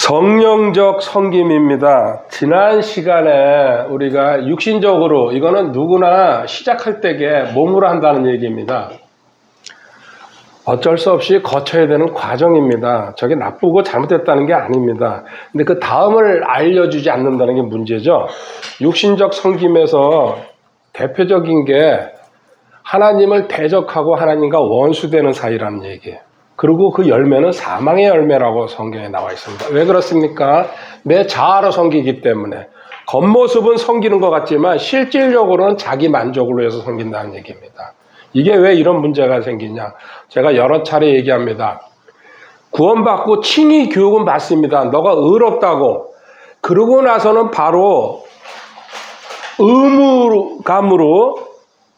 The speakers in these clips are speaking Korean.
성령적 섬김입니다. 지난 시간에 우리가 육신적으로, 이거는 누구나 시작할 때에 몸으로 한다는 얘기입니다. 어쩔 수 없이 거쳐야 되는 과정입니다. 저게 나쁘고 잘못됐다는 게 아닙니다. 근데 그 다음을 알려주지 않는다는 게 문제죠. 육신적 섬김에서 대표적인 게 하나님을 대적하고 하나님과 원수되는 사이라는 얘기예요. 그리고 그 열매는 사망의 열매라고 성경에 나와 있습니다. 왜 그렇습니까? 내 자아로 섬기기 때문에. 겉모습은 섬기는 것 같지만 실질적으로는 자기 만족을 위해서 섬긴다는 얘기입니다. 이게 왜 이런 문제가 생기냐? 제가 여러 차례 얘기합니다. 구원받고 칭의 교육은 받습니다. 너가 의롭다고. 그러고 나서는 바로 의무감으로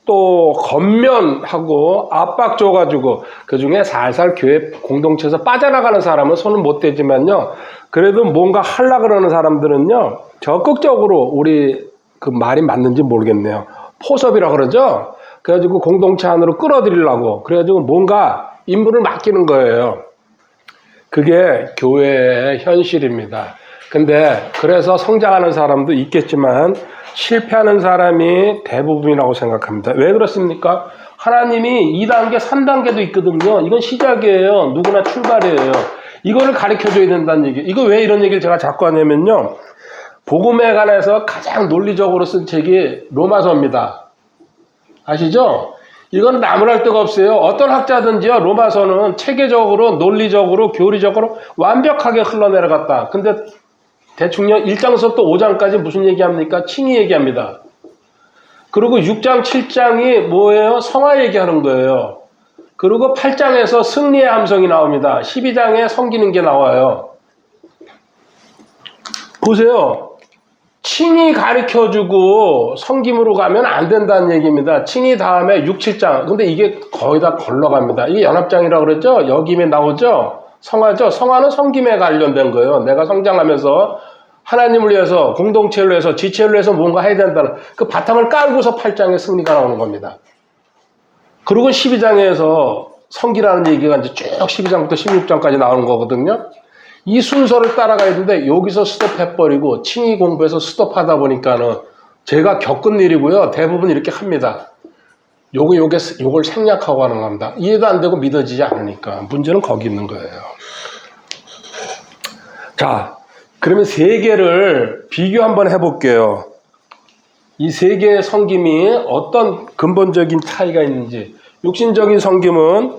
또 겉면하고 압박 줘가지고 그 중에 살살 교회 공동체에서 빠져나가는 사람은 손은 못 대지만요. 그래도 뭔가 하려고 그러는 사람들은요. 적극적으로 우리 그 말이 맞는지 모르겠네요. 포섭이라고 그러죠. 그래가지고 공동체 안으로 끌어들이려고 그래가지고 뭔가 임무를 맡기는 거예요. 그게 교회의 현실입니다. 근데 그래서 성장하는 사람도 있겠지만 실패하는 사람이 대부분이라고 생각합니다. 왜 그렇습니까? 하나님이 2단계, 3단계도 있거든요. 이건 시작이에요. 누구나 출발이에요. 이거를 가르쳐줘야 된다는 얘기. 이거 왜 이런 얘기를 제가 자꾸 하냐면요. 복음에 관해서 가장 논리적으로 쓴 책이 로마서입니다. 아시죠? 이건 나무랄 데가 없어요. 어떤 학자든지요. 로마서는 체계적으로, 논리적으로, 교리적으로 완벽하게 흘러내려갔다. 근데 대충요 1장서부터 5장까지 무슨 얘기합니까? 칭의 얘기합니다. 그리고 6장, 7장이 뭐예요? 성화 얘기하는 거예요. 그리고 8장에서 승리의 함성이 나옵니다. 12장에 섬기는 게 나와요. 보세요. 칭의 가르쳐주고 섬김으로 가면 안 된다는 얘기입니다. 칭의 다음에 6, 7장. 근데 이게 거의 다 걸러갑니다. 이게 연합장이라고 그러죠? 여김에 나오죠? 성화죠? 성화는 섬김에 관련된 거예요. 내가 성장하면서 하나님을 위해서, 공동체를 위해서, 지체를 위해서 뭔가 해야 된다는 그 바탕을 깔고서 8장에 승리가 나오는 겁니다. 그리고 12장에서 성기라는 얘기가 이제 쭉 12장부터 16장까지 나오는 거거든요. 이 순서를 따라가야 되는데 여기서 스톱해버리고 칭의 공부해서 스톱하다 보니까는 제가 겪은 일이고요. 대부분 이렇게 합니다. 요걸 생략하고 하는 겁니다. 이해도 안 되고 믿어지지 않으니까. 문제는 거기 있는 거예요. 자, 그러면 세 개를 비교 한번 해볼게요. 이 세 개의 섬김이 어떤 근본적인 차이가 있는지. 육신적인 섬김은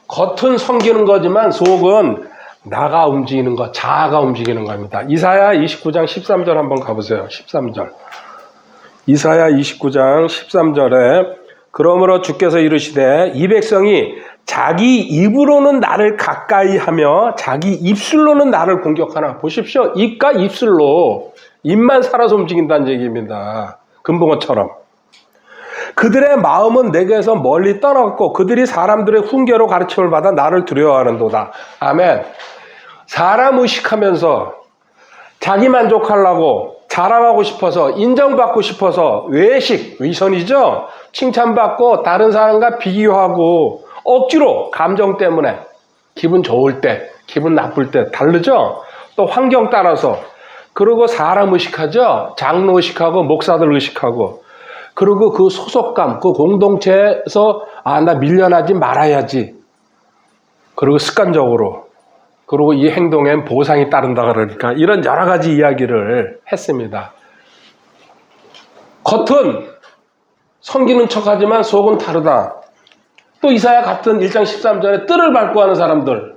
겉은 섬기는 거지만 속은 나가 움직이는 것, 자아가 움직이는 겁니다. 이사야 29장 13절 한번 가보세요. 13절. 이사야 29장 13절에 그러므로 주께서 이르시되 이 백성이 자기 입으로는 나를 가까이 하며 자기 입술로는 나를 공격하나. 보십시오. 입과 입술로 입만 살아서 움직인다는 얘기입니다. 금붕어처럼. 그들의 마음은 내게서 멀리 떠났고 그들이 사람들의 훈계로 가르침을 받아 나를 두려워하는도다. 아멘. 사람 의식하면서 자기 만족하려고 자랑하고 싶어서 인정받고 싶어서 위선이죠. 칭찬받고 다른 사람과 비교하고 억지로 감정 때문에 기분 좋을 때, 기분 나쁠 때 다르죠. 또 환경 따라서 그리고 사람 의식하죠. 장로 의식하고 목사들 의식하고 그리고 그 소속감, 그 공동체에서 나 밀려나지 말아야지. 그리고 습관적으로 그리고 이 행동엔 보상이 따른다 그러니까 이런 여러 가지 이야기를 했습니다. 겉은 섬기는 척하지만 속은 다르다. 또 이사야 같은 1장 13절에 뜰을 밟고 하는 사람들.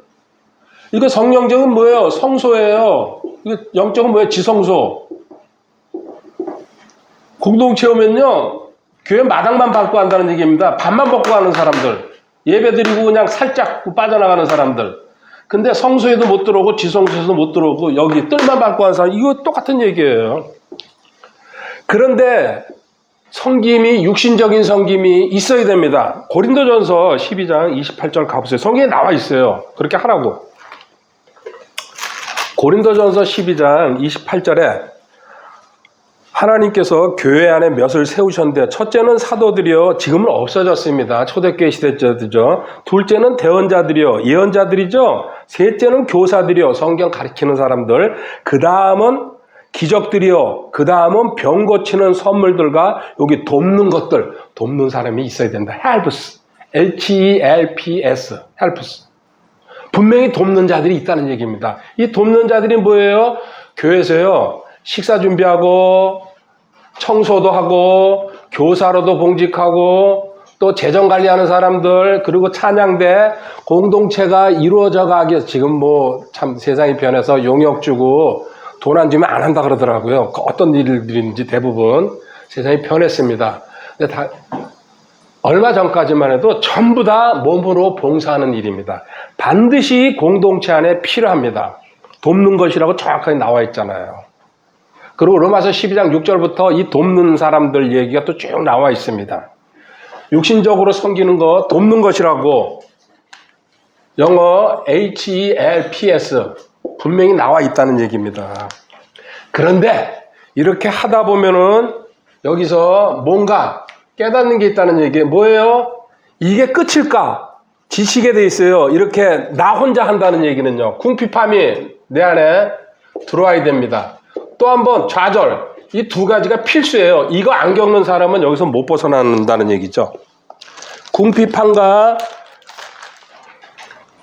이거 성령적은 뭐예요? 성소예요. 이거 영적은 뭐예요? 지성소. 공동체 오면요. 교회 마당만 밟고 한다는 얘기입니다. 밥만 먹고 하는 사람들. 예배 드리고 그냥 살짝 빠져나가는 사람들. 근데 성소에도 못 들어오고 지성소에도 못 들어오고 여기 뜰만 밟고 하는 사람. 이거 똑같은 얘기예요. 그런데 섬김이 육신적인 섬김이 있어야 됩니다. 고린도전서 12장 28절 가보세요. 성경에 나와 있어요. 그렇게 하라고. 고린도전서 12장 28절에 하나님께서 교회 안에 몇을 세우셨는데, 첫째는 사도들이요, 지금은 없어졌습니다. 초대교회 시대죠. 둘째는 대언자들이요, 예언자들이죠. 셋째는 교사들이요, 성경 가르치는 사람들. 그 다음은 기적들이요, 그 다음은 병 고치는 선물들과 여기 돕는 것들, 돕는 사람이 있어야 된다. helps, H-E-L-P-S, helps. 분명히 돕는 자들이 있다는 얘기입니다. 이 돕는 자들이 뭐예요? 교회에서요, 식사 준비하고, 청소도 하고, 교사로도 봉직하고, 또 재정 관리하는 사람들, 그리고 찬양대, 공동체가 이루어져 가기 위해서, 지금 뭐 참 세상이 변해서 용역 주고 돈 안 주면 안 한다 그러더라고요. 어떤 일들인지 대부분 세상이 변했습니다. 근데 얼마 전까지만 해도 전부 다 몸으로 봉사하는 일입니다. 반드시 공동체 안에 필요합니다. 돕는 것이라고 정확하게 나와 있잖아요. 그리고 로마서 12장 6절부터 이 돕는 사람들 얘기가 또 쭉 나와 있습니다. 육신적으로 섬기는 것, 돕는 것이라고 영어 HELPS 분명히 나와 있다는 얘기입니다. 그런데 이렇게 하다 보면은 여기서 뭔가 깨닫는 게 있다는 얘기예요. 뭐예요? 이게 끝일까? 지치게 돼 있어요. 이렇게 나 혼자 한다는 얘기는요. 궁핍함이 내 안에 들어와야 됩니다. 또 한번 좌절, 이 두 가지가 필수예요. 이거 안 겪는 사람은 여기서 못 벗어난다는 얘기죠. 궁핍함과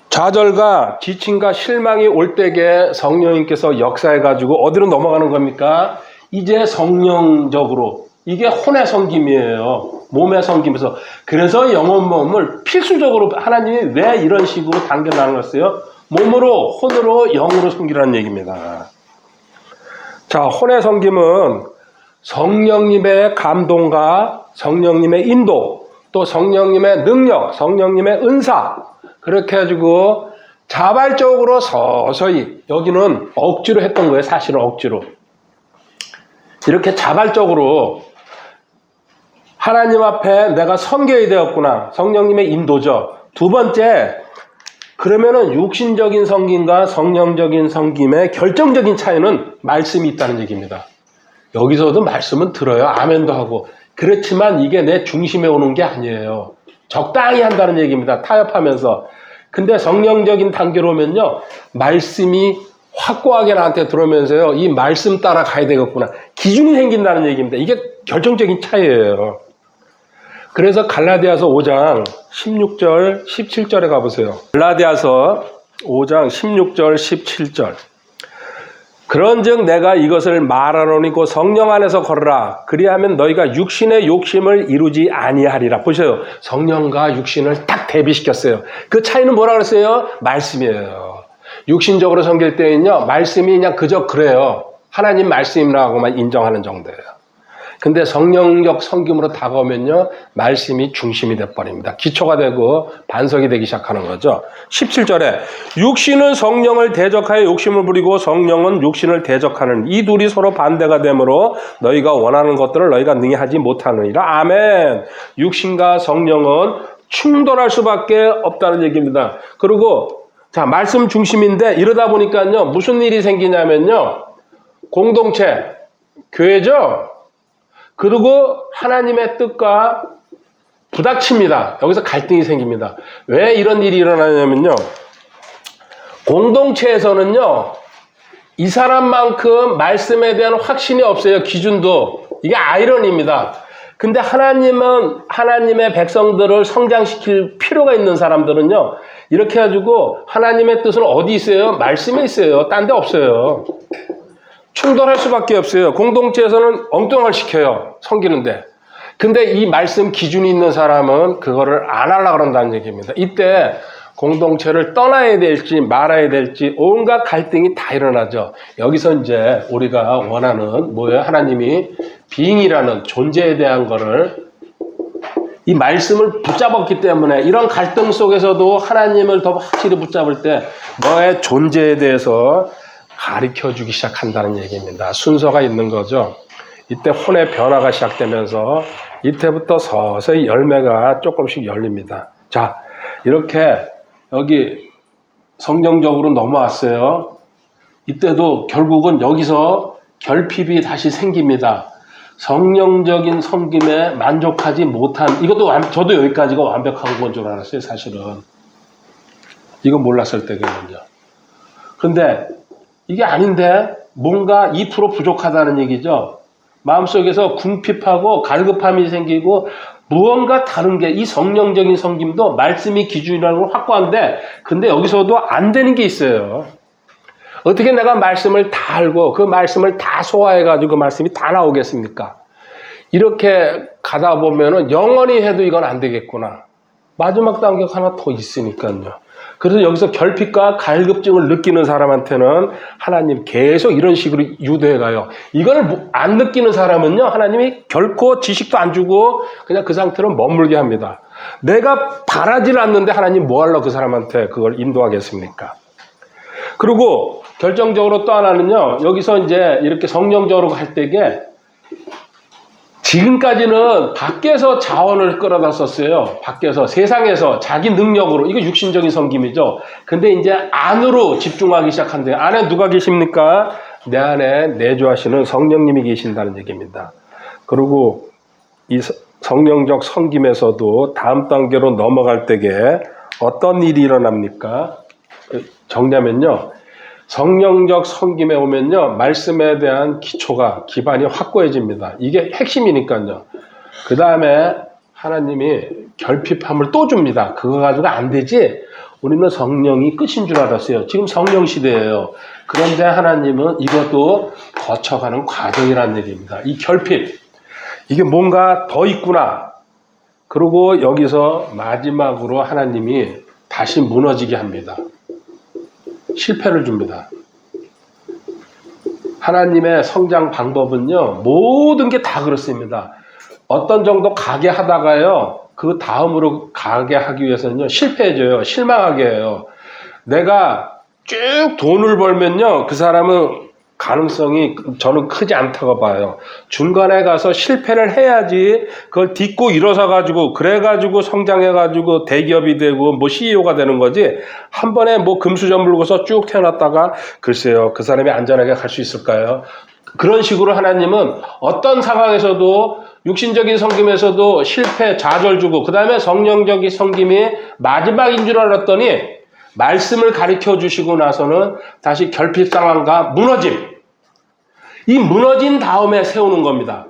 좌절과 지침과 실망이 올 때에 성령님께서 역사해가지고 어디로 넘어가는 겁니까? 이제 성령적으로, 이게 혼의 섬김이에요. 몸의 섬김에서. 그래서 영혼 몸을 필수적으로 하나님이 왜 이런 식으로 당겨 나눴어요? 몸으로, 혼으로, 영으로 섬기라는 얘기입니다. 자, 혼의 섬김은 성령님의 감동과 성령님의 인도, 또 성령님의 능력, 성령님의 은사, 그렇게 해가지고 자발적으로 서서히, 여기는 억지로 했던 거예요. 사실은 억지로. 이렇게 자발적으로 하나님 앞에 내가 섬겨야 되었구나. 성령님의 인도죠. 두 번째, 그러면은 육신적인 섬김과 성령적인 섬김의 결정적인 차이는 말씀이 있다는 얘기입니다. 여기서도 말씀은 들어요. 아멘도 하고. 그렇지만 이게 내 중심에 오는 게 아니에요. 적당히 한다는 얘기입니다. 타협하면서. 근데 성령적인 단계로 오면요, 말씀이 확고하게 나한테 들어오면서요, 이 말씀 따라 가야 되겠구나. 기준이 생긴다는 얘기입니다. 이게 결정적인 차이예요. 그래서 갈라디아서 5장 16절, 17절에 가보세요. 갈라디아서 5장 16절, 17절. 그런즉 내가 이것을 말하노니 곧 성령 안에서 걸으라. 그리하면 너희가 육신의 욕심을 이루지 아니하리라. 보세요. 성령과 육신을 딱 대비시켰어요. 그 차이는 뭐라 그랬어요? 말씀이에요. 육신적으로 섬길 때는요, 말씀이 그냥 그저 그래요. 하나님 말씀이라고만 인정하는 정도예요. 근데 성령적 섬김으로 다가오면요, 말씀이 중심이 돼버립니다. 기초가 되고 반석이 되기 시작하는 거죠. 17절에 육신은 성령을 대적하여 욕심을 부리고 성령은 육신을 대적하는, 이 둘이 서로 반대가 되므로 너희가 원하는 것들을 너희가 능히 하지 못하느니라. 아멘. 육신과 성령은 충돌할 수밖에 없다는 얘기입니다. 그리고 자, 말씀 중심인데 이러다 보니까요, 무슨 일이 생기냐면요, 공동체, 교회죠. 그리고 하나님의 뜻과 부닥칩니다. 여기서 갈등이 생깁니다. 왜 이런 일이 일어나냐면요, 공동체에서는요, 이 사람만큼 말씀에 대한 확신이 없어요. 기준도. 이게 아이러니입니다. 근데 하나님은 하나님의 백성들을 성장시킬 필요가 있는 사람들은요, 이렇게 해가지고 하나님의 뜻은 어디 있어요? 말씀에 있어요. 딴 데 없어요. 충돌할 수밖에 없어요. 공동체에서는 엉뚱을 시켜요. 섬기는데. 근데 이 말씀 기준이 있는 사람은 그거를 안 하려고 그런다는 얘기입니다. 이때 공동체를 떠나야 될지 말아야 될지 온갖 갈등이 다 일어나죠. 여기서 이제 우리가 원하는 뭐예요? 하나님이 빙이라는 존재에 대한 거를, 이 말씀을 붙잡았기 때문에 이런 갈등 속에서도 하나님을 더 확실히 붙잡을 때 너의 존재에 대해서 가르쳐주기 시작한다는 얘기입니다. 순서가 있는 거죠. 이때 혼의 변화가 시작되면서 이때부터 서서히 열매가 조금씩 열립니다. 자, 이렇게 여기 성경적으로 넘어왔어요. 이때도 결국은 여기서 결핍이 다시 생깁니다. 성령적인 섬김에 만족하지 못한, 저도 여기까지가 완벽한 건 줄 알았어요, 사실은. 이거 몰랐을 때거든요. 그런데 이게 아닌데 뭔가 2% 부족하다는 얘기죠. 마음속에서 궁핍하고 갈급함이 생기고 무언가 다른 게, 이 성령적인 섬김도 말씀이 기준이라는 걸 확고한데, 근데 여기서도 안 되는 게 있어요. 어떻게 내가 말씀을 다 알고 그 말씀을 다 소화해가지고 그 말씀이 다 나오겠습니까? 이렇게 가다 보면은 영원히 해도 이건 안 되겠구나. 마지막 단계가 하나 더 있으니까요. 그래서 여기서 결핍과 갈급증을 느끼는 사람한테는 하나님 계속 이런 식으로 유도해 가요. 이걸 안 느끼는 사람은요, 하나님이 결코 지식도 안 주고 그냥 그 상태로 머물게 합니다. 내가 바라질 않는데 하나님 뭐 하려고 그 사람한테 그걸 인도하겠습니까? 그리고 결정적으로 또 하나는요, 여기서 이제 이렇게 성령적으로 할 때에 지금까지는 밖에서 자원을 끌어다 썼어요. 밖에서, 세상에서 자기 능력으로. 이거 육신적인 섬김이죠. 근데 이제 안으로 집중하기 시작한대요. 안에 누가 계십니까? 내 안에 내주하시는 성령님이 계신다는 얘기입니다. 그리고 이 성령적 섬김에서도 다음 단계로 넘어갈 때에 어떤 일이 일어납니까? 정리하면요, 성령적 섬김에 오면요, 말씀에 대한 기반이 확고해집니다. 이게 핵심이니까요. 그 다음에 하나님이 결핍함을 또 줍니다. 그거 가지고 안 되지? 우리는 성령이 끝인 줄 알았어요. 지금 성령 시대예요. 그런데 하나님은 이것도 거쳐가는 과정이라는 얘기입니다. 이 결핍, 이게 뭔가 더 있구나. 그리고 여기서 마지막으로 하나님이 다시 무너지게 합니다. 실패를 줍니다. 하나님의 성장 방법은요, 모든 게 다 그렇습니다. 어떤 정도 가게 하다가요, 그 다음으로 가게 하기 위해서는요, 실패해져요. 실망하게 해요. 내가 쭉 돈을 벌면요, 그 사람은 가능성이 저는 크지 않다고 봐요. 중간에 가서 실패를 해야지 그걸 딛고 일어서가지고 그래가지고 성장해가지고 대기업이 되고 뭐 CEO가 되는 거지, 한 번에 뭐 금수저 물고서 쭉 태어났다가 글쎄요, 그 사람이 안전하게 갈 수 있을까요? 그런 식으로 하나님은 어떤 상황에서도 육신적인 섬김에서도 실패, 좌절 주고, 그 다음에 성령적인 섬김이 마지막인 줄 알았더니 말씀을 가르쳐 주시고 나서는 다시 결핍 상황과 무너짐, 이 무너진 다음에 세우는 겁니다.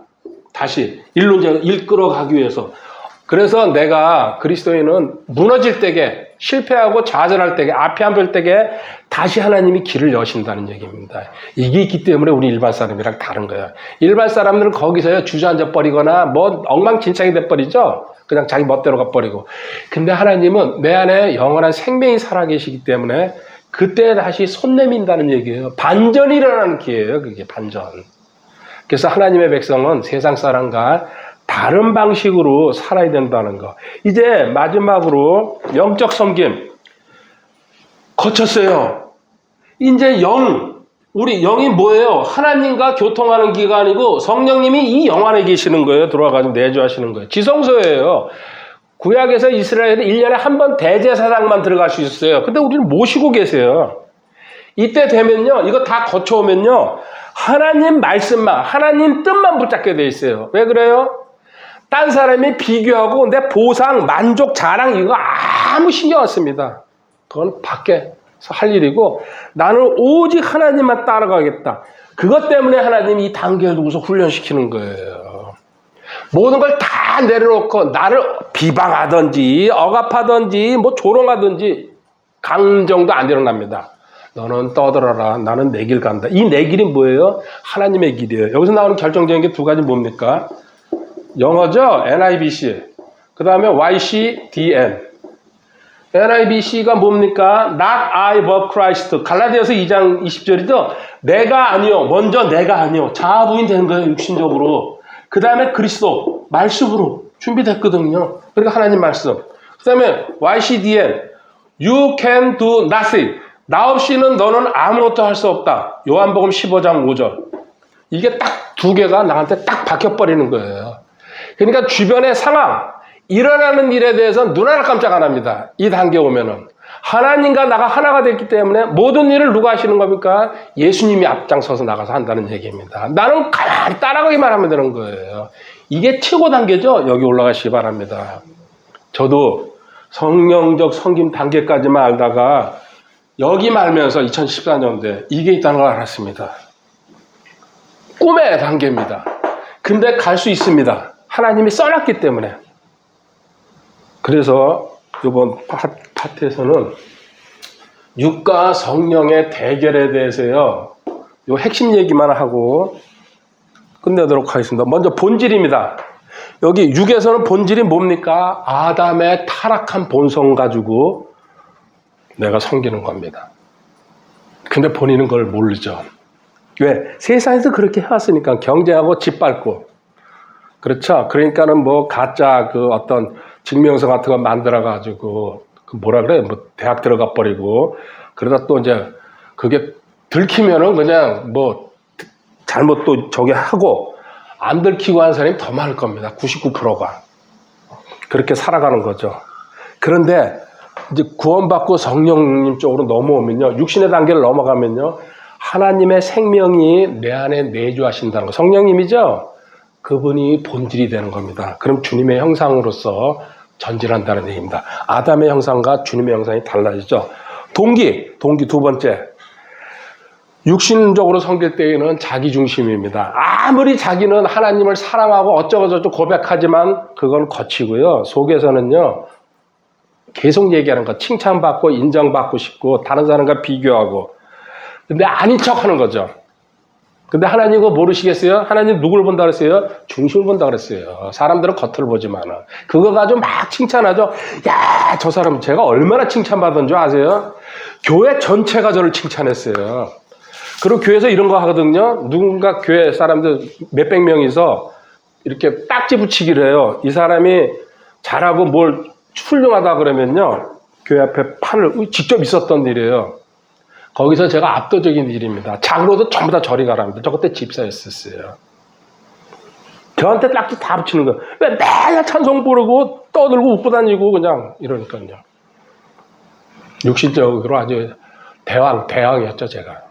다시 일로 이제 이끌어가기 위해서. 그래서 내가 그리스도인은 무너질 때에, 실패하고 좌절할 때에, 앞이 안 보일 때에 다시 하나님이 길을 여신다는 얘기입니다. 이게 있기 때문에 우리 일반 사람이랑 다른 거예요. 일반 사람들은 거기서요, 주저앉아 버리거나 뭐 엉망진창이 돼버리죠. 그냥 자기 멋대로 가버리고. 근데 하나님은 내 안에 영원한 생명이 살아계시기 때문에 그때 다시 손 내민다는 얘기예요. 반전이 일어나는 기회예요. 그게 반전. 그래서 하나님의 백성은 세상 사람과 다른 방식으로 살아야 된다는 거. 이제 마지막으로 영적 섬김 거쳤어요. 이제 우리 영이 뭐예요? 하나님과 교통하는 기관이고 성령님이 이 영 안에 계시는 거예요. 들어와가지고 내주하시는 거예요. 지성소예요. 구약에서 이스라엘은 1년에 한 번 대제사장만 들어갈 수 있어요. 근데 우리는 모시고 계세요. 이때 되면요, 이거 다 거쳐오면요, 하나님 말씀만, 하나님 뜻만 붙잡게 돼 있어요. 왜 그래요? 딴 사람이 비교하고 내 보상, 만족, 자랑 이거 아무 신경 안 씁니다. 그건 밖에서 할 일이고, 나는 오직 하나님만 따라가겠다. 그것 때문에 하나님이 이 단계를 두고서 훈련시키는 거예요. 모든 걸 다 내려놓고 나를 비방하든지 억압하든지 뭐 조롱하든지 강정도 안 일어납니다. 너는 떠들어라. 나는 내 길 간다. 이 내 길이 뭐예요? 하나님의 길이에요. 여기서 나오는 결정적인 게 두 가지 뭡니까? 영어죠? NIBC. 그 다음에 YCDN. NIBC가 뭡니까? Not I but Christ. 갈라디아서 2장 20절이죠? 내가 아니요. 먼저 내가 아니요. 자아부인 되는 거예요. 육신적으로. 그 다음에 그리스도. 말씀으로 준비됐거든요. 그러니까 하나님 말씀. 그 다음에 YCDN. You can do nothing. 나 없이는 너는 아무것도 할 수 없다. 요한복음 15장 5절. 이게 딱 두 개가 나한테 딱 박혀버리는 거예요. 그러니까 주변의 상황, 일어나는 일에 대해서는 눈 하나 깜짝 안 합니다. 이 단계 오면은. 하나님과 나가 하나가 됐기 때문에 모든 일을 누가 하시는 겁니까? 예수님이 앞장서서 나가서 한다는 얘기입니다. 나는 가만히 따라가기만 하면 되는 거예요. 이게 최고 단계죠. 여기 올라가시기 바랍니다. 저도 성령적 섬김 단계까지만 알다가 여기 말면서 2014년도에 이게 있다는 걸 알았습니다. 꿈의 단계입니다. 근데 갈 수 있습니다. 하나님이 써놨기 때문에. 그래서 이번 파트에서는 육과 성령의 대결에 대해서요. 요 핵심 얘기만 하고 끝내도록 하겠습니다. 먼저 본질입니다. 여기 육에서는 본질이 뭡니까? 아담의 타락한 본성 가지고 내가 섬기는 겁니다. 근데 본인은 그걸 모르죠. 왜? 세상에서 그렇게 해왔으니까 경쟁하고 짓밟고. 그렇죠? 그러니까는 뭐 가짜 그 어떤 증명서 같은 거 만들어가지고 그 뭐라 그래? 뭐 대학 들어가 버리고 그러다 또 이제 그게 들키면은 그냥 뭐 잘못 또 저기 하고 안 들키고 하는 사람이 더 많을 겁니다. 99%가. 그렇게 살아가는 거죠. 그런데 이제 구원받고 성령님 쪽으로 넘어오면요. 육신의 단계를 넘어가면요. 하나님의 생명이 내 안에 내주하신다는 거. 성령님이죠? 그분이 본질이 되는 겁니다. 그럼 주님의 형상으로서 전진한다는 얘기입니다. 아담의 형상과 주님의 형상이 달라지죠. 동기 두 번째. 육신적으로 섬길 때에는 자기중심입니다. 아무리 자기는 하나님을 사랑하고 어쩌고저쩌고 고백하지만 그건 거치고요. 속에서는요. 계속 얘기하는 거. 칭찬받고 인정받고 싶고 다른 사람과 비교하고. 근데 아닌 척하는 거죠. 근데 하나님 그거 모르시겠어요? 하나님 누굴 본다 그랬어요? 중심을 본다 그랬어요. 사람들은 겉을 보지만은. 그거 가지고 막 칭찬하죠. 야, 저 사람 제가 얼마나 칭찬받은 줄 아세요? 교회 전체가 저를 칭찬했어요. 그리고 교회에서 이런 거 하거든요. 누군가 교회 사람들 몇백 명이서 이렇게 딱지 붙이기를 해요. 이 사람이 잘하고 뭘 훌륭하다 그러면요. 교회 앞에 판을 직접 있었던 일이에요. 거기서 제가 압도적인 일입니다. 장로도 전부 다 저리 가랍니다. 저 그때 집사였었어요. 저한테 딱지 다 붙이는 거예요. 왜 매일 찬송 부르고 떠들고 웃고 다니고 그냥 이러니까요. 육신적으로 아주 대왕이었죠, 제가.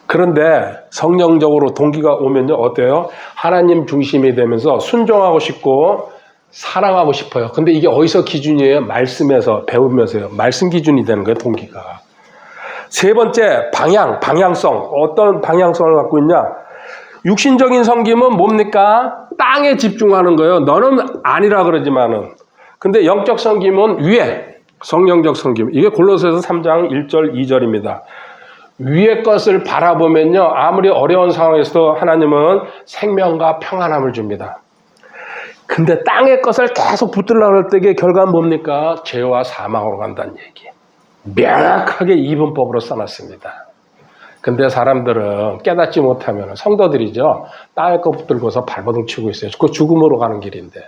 그런데 성령적으로 동기가 오면요, 어때요? 하나님 중심이 되면서 순종하고 싶고 사랑하고 싶어요. 근데 이게 어디서 기준이에요? 말씀에서 배우면서요. 말씀 기준이 되는 거예요, 동기가. 세 번째, 방향성. 어떤 방향성을 갖고 있냐? 육신적인 섬김은 뭡니까? 땅에 집중하는 거예요. 너는 아니라 그러지만은. 근데 영적 섬김은 위에, 성령적 섬김. 이게 골로새서 3장 1절, 2절입니다. 위의 것을 바라보면요. 아무리 어려운 상황에서도 하나님은 생명과 평안함을 줍니다. 근데 땅의 것을 계속 붙들려고 할 때의 결과는 뭡니까? 죄와 사망으로 간다는 얘기. 명확하게 이분법으로 써놨습니다. 근데 사람들은 깨닫지 못하면 성도들이죠. 땅의 것 붙들고서 발버둥 치고 있어요. 그 죽음으로 가는 길인데.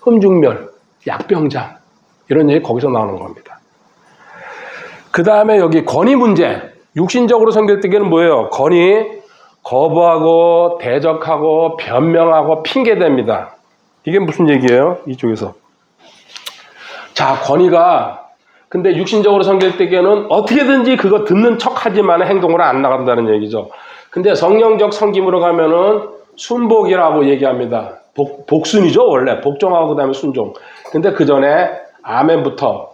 흠중멸, 약병장 이런 얘기 거기서 나오는 겁니다. 그 다음에 여기 권위 문제. 육신적으로 섬길 때에는 뭐예요? 권위, 거부하고 대적하고 변명하고 핑계댑니다. 이게 무슨 얘기예요? 이쪽에서. 자, 권위가 근데 육신적으로 섬길 때에는 어떻게든지 그거 듣는 척하지만 행동으로 안 나간다는 얘기죠. 근데 성령적 섬김으로 가면은 순복이라고 얘기합니다. 복순이죠, 원래. 복종하고 그다음에 순종. 근데 그 전에 아멘부터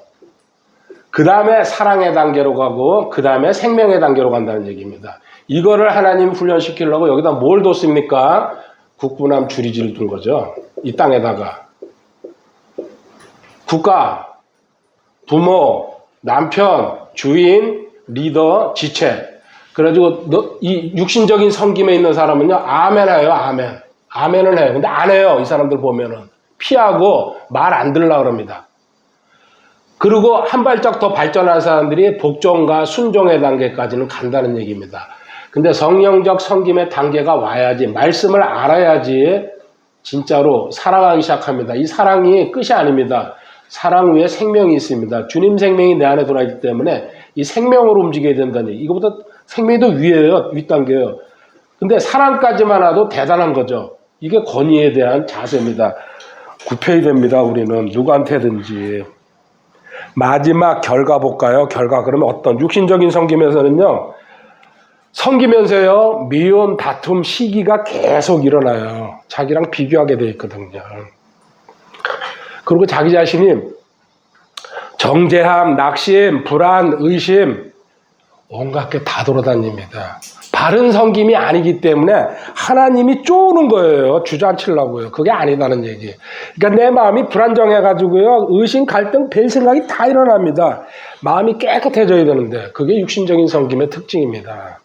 그 다음에 사랑의 단계로 가고 그 다음에 생명의 단계로 간다는 얘기입니다. 이거를 하나님 훈련시키려고 여기다 뭘 뒀습니까? 국부남 주리지를 둔 거죠. 이 땅에다가. 국가, 부모, 남편, 주인, 리더, 지체. 그래가지고 이 육신적인 섬김에 있는 사람은요. 아멘 해요. 아멘. 아멘을 해요. 근데 안 해요. 이 사람들 보면은. 피하고 말 안 들으려고 합니다. 그리고 한 발짝 더 발전한 사람들이 복종과 순종의 단계까지는 간다는 얘기입니다. 근데 성령적 섬김의 단계가 와야지, 말씀을 알아야지 진짜로 사랑하기 시작합니다. 이 사랑이 끝이 아닙니다. 사랑 위에 생명이 있습니다. 주님 생명이 내 안에 들어있기 때문에 이 생명으로 움직여야 된다는 얘기. 이거보다 생명이 더 위에요. 윗단계예요. 근데 사랑까지만 와도 대단한 거죠. 이게 권위에 대한 자세입니다. 굽혀야 됩니다. 우리는 누구한테든지. 마지막 결과 볼까요? 결과. 그러면 어떤 육신적인 섬김에서는요. 섬기면서요. 미움, 다툼, 시기가 계속 일어나요. 자기랑 비교하게 돼 있거든요. 그리고 자기 자신이 정죄함, 낙심, 불안, 의심 온갖 게 다 돌아다닙니다. 바른 섬김이 아니기 때문에 하나님이 쪼는 거예요. 주저앉히려고요. 그게 아니다는 얘기. 그러니까 내 마음이 불안정해가지고요. 의심, 갈등, 별 생각이 다 일어납니다. 마음이 깨끗해져야 되는데 그게 육신적인 섬김의 특징입니다.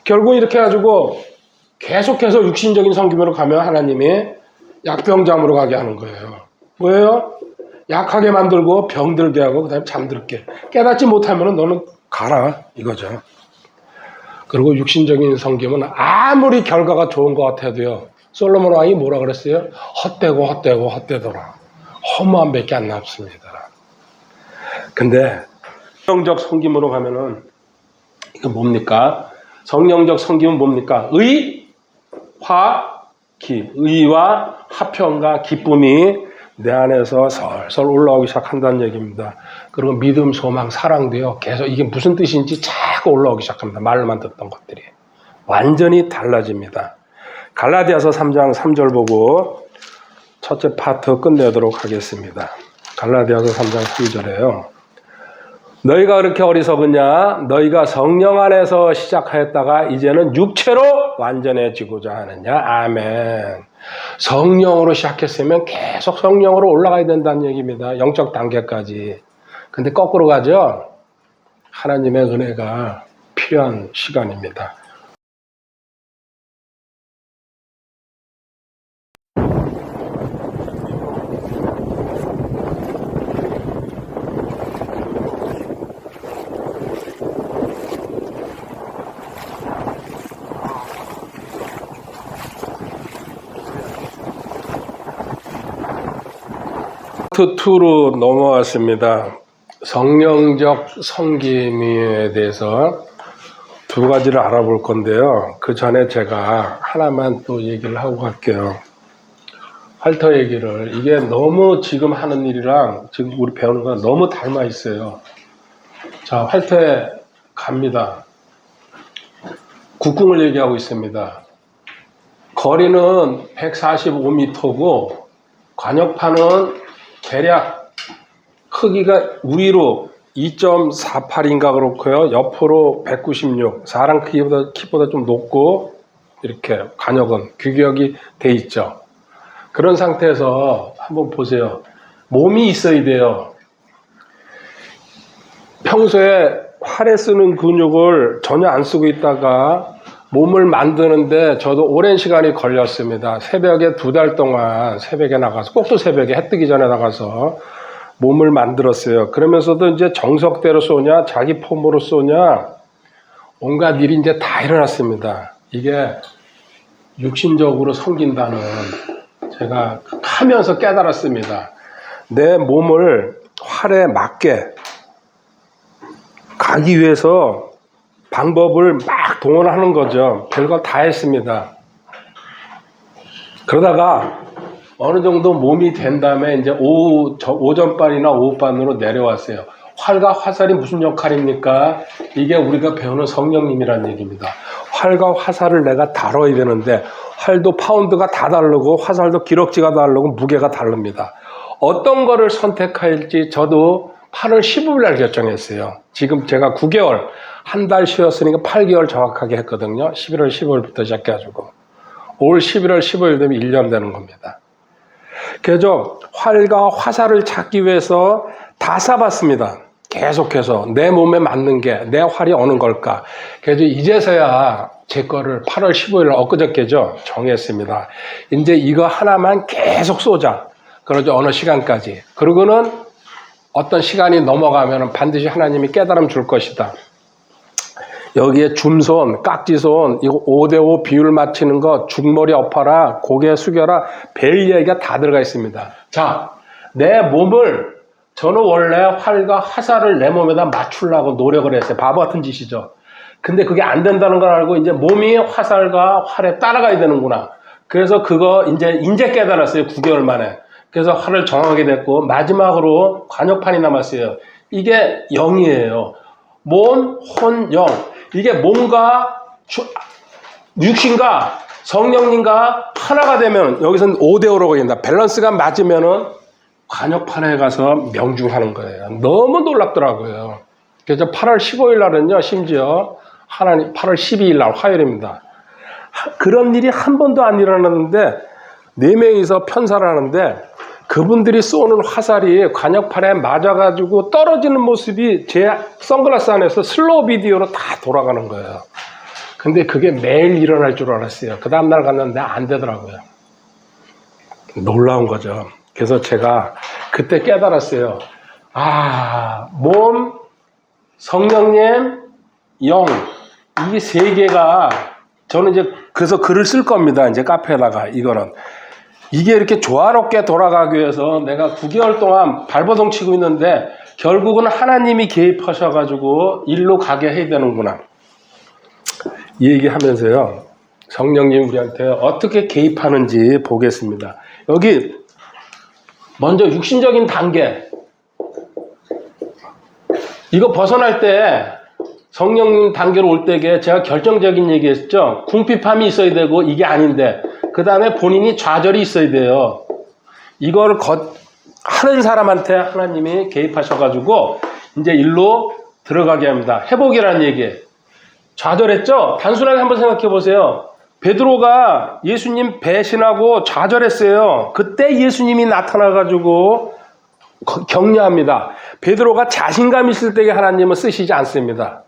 결국 이렇게 해가지고 계속해서 육신적인 섬김으로 가면 하나님이 약병잠으로 가게 하는 거예요. 뭐예요? 약하게 만들고 병들게 하고 그 다음에 잠들게. 깨닫지 못하면 너는 가라 이거죠. 그리고 육신적인 섬김은 아무리 결과가 좋은 것 같아도요. 솔로몬 왕이 뭐라 그랬어요? 헛되더라. 허무한 밖에 안 남습니다. 근데 성령적 섬김으로 가면은 이거 뭡니까? 성령적 섬김은 뭡니까? 의와 화평과 기쁨이 내 안에서 설설 올라오기 시작한다는 얘기입니다. 그리고 믿음, 소망, 사랑도요. 계속 이게 무슨 뜻인지 자꾸 올라오기 시작합니다. 말로만 듣던 것들이. 완전히 달라집니다. 갈라디아서 3장 3절 보고 첫째 파트 끝내도록 하겠습니다. 갈라디아서 3장 3절에요. 너희가 그렇게 어리석으냐? 너희가 성령 안에서 시작하였다가 이제는 육체로 완전해지고자 하느냐? 아멘. 성령으로 시작했으면 계속 성령으로 올라가야 된다는 얘기입니다. 영적 단계까지. 근데 거꾸로 가죠? 하나님의 은혜가 필요한 시간입니다. 파트 2로 넘어왔습니다. 성령적 섬김에 대해서 두 가지를 알아볼 건데요. 그 전에 제가 하나만 또 얘기를 하고 갈게요. 활터 얘기를. 이게 너무 지금 하는 일이랑 지금 우리 배우는 거랑 너무 닮아 있어요. 자, 활터에 갑니다. 국궁을 얘기하고 있습니다. 거리는 145m고 관역판은 대략 크기가 우위로 2.48인가 그렇고요. 옆으로 196. 사람 키보다 좀 높고 이렇게 관역은 규격이 돼 있죠. 그런 상태에서 한번 보세요. 몸이 있어야 돼요. 평소에 활에 쓰는 근육을 전혀 안 쓰고 있다가 몸을 만드는데 저도 오랜 시간이 걸렸습니다. 새벽에 2달 동안 새벽에 나가서 꼭 또 새벽에 해 뜨기 전에 나가서 몸을 만들었어요. 그러면서도 이제 정석대로 쏘냐 자기 폼으로 쏘냐 온갖 일이 이제 다 일어났습니다. 이게 육신적으로 섬긴다는 제가 하면서 깨달았습니다. 내 몸을 활에 맞게 가기 위해서 방법을 막 동원하는 거죠. 별걸 다 했습니다. 그러다가 어느 정도 몸이 된 다음에 이제 오전반이나 오후반으로 내려왔어요. 활과 화살이 무슨 역할입니까? 이게 우리가 배우는 성령님이라는 얘기입니다. 활과 화살을 내가 다뤄야 되는데 활도 파운드가 다 다르고 화살도 기럭지가 다르고 무게가 다릅니다. 어떤 거를 선택할지 저도 8월 15일 날 결정했어요. 지금 제가 9개월, 한 달 쉬었으니까 8개월 정확하게 했거든요. 11월 15일부터 시작해가지고. 올 11월 15일 되면 1년 되는 겁니다. 그래서 활과 화살을 찾기 위해서 다 쏴봤습니다. 계속해서 내 몸에 맞는 게 내 활이 어느 걸까. 그래서 이제서야 제 거를 8월 15일 엊그저께죠. 정했습니다. 이제 이거 하나만 계속 쏘자. 그러죠. 어느 시간까지. 그러고는 어떤 시간이 넘어가면 반드시 하나님이 깨달음 줄 것이다. 여기에 줌손, 깍지손, 이거 5대5 비율 맞추는 거, 죽머리 엎어라, 고개 숙여라, 별 이야기가 다 들어가 있습니다. 자, 내 몸을 저는 원래 활과 화살을 내 몸에다 맞추려고 노력을 했어요. 바보 같은 짓이죠. 근데 그게 안 된다는 걸 알고 이제 몸이 화살과 활에 따라가야 되는구나. 그래서 그거 이제 깨달았어요. 9개월 만에. 그래서 활을 정하게 됐고 마지막으로 관역판이 남았어요. 이게 영이에요. 몸, 혼, 영. 이게 몸과 육신과 성령님과 하나가 되면 여기서는 5대5라고 얘기한다. 밸런스가 맞으면은 관역판에 가서 명중하는 거예요. 너무 놀랍더라고요. 그래서 8월 15일 날은요, 심지어 하나님 8월 12일 날 화요일입니다. 그런 일이 한 번도 안 일어났는데 4명이서 편사를 하는데 그분들이 쏘는 화살이 관역판에 맞아가지고 떨어지는 모습이 제 선글라스 안에서 슬로우 비디오로 다 돌아가는 거예요. 근데 그게 매일 일어날 줄 알았어요. 그 다음날 갔는데 안 되더라고요. 놀라운 거죠. 그래서 제가 그때 깨달았어요. 몸, 성령님, 영, 이 세 개가 저는 이제 그래서 글을 쓸 겁니다. 이제 카페에다가 이거는. 이게 이렇게 조화롭게 돌아가기 위해서 내가 9개월 동안 발버둥 치고 있는데 결국은 하나님이 개입하셔가지고 일로 가게 해야 되는구나. 이 얘기하면서요. 성령님 우리한테 어떻게 개입하는지 보겠습니다. 여기 먼저 육신적인 단계. 이거 벗어날 때 성령님 단계로 올 때에 제가 결정적인 얘기했죠. 궁핍함이 있어야 되고 이게 아닌데 그 다음에 본인이 좌절이 있어야 돼요. 이걸 하는 사람한테 하나님이 개입하셔가지고 이제 일로 들어가게 합니다. 회복이라는 얘기예요. 좌절했죠? 단순하게 한번 생각해 보세요. 베드로가 예수님 배신하고 좌절했어요. 그때 예수님이 나타나가지고 격려합니다. 베드로가 자신감 있을 때에 하나님은 쓰시지 않습니다.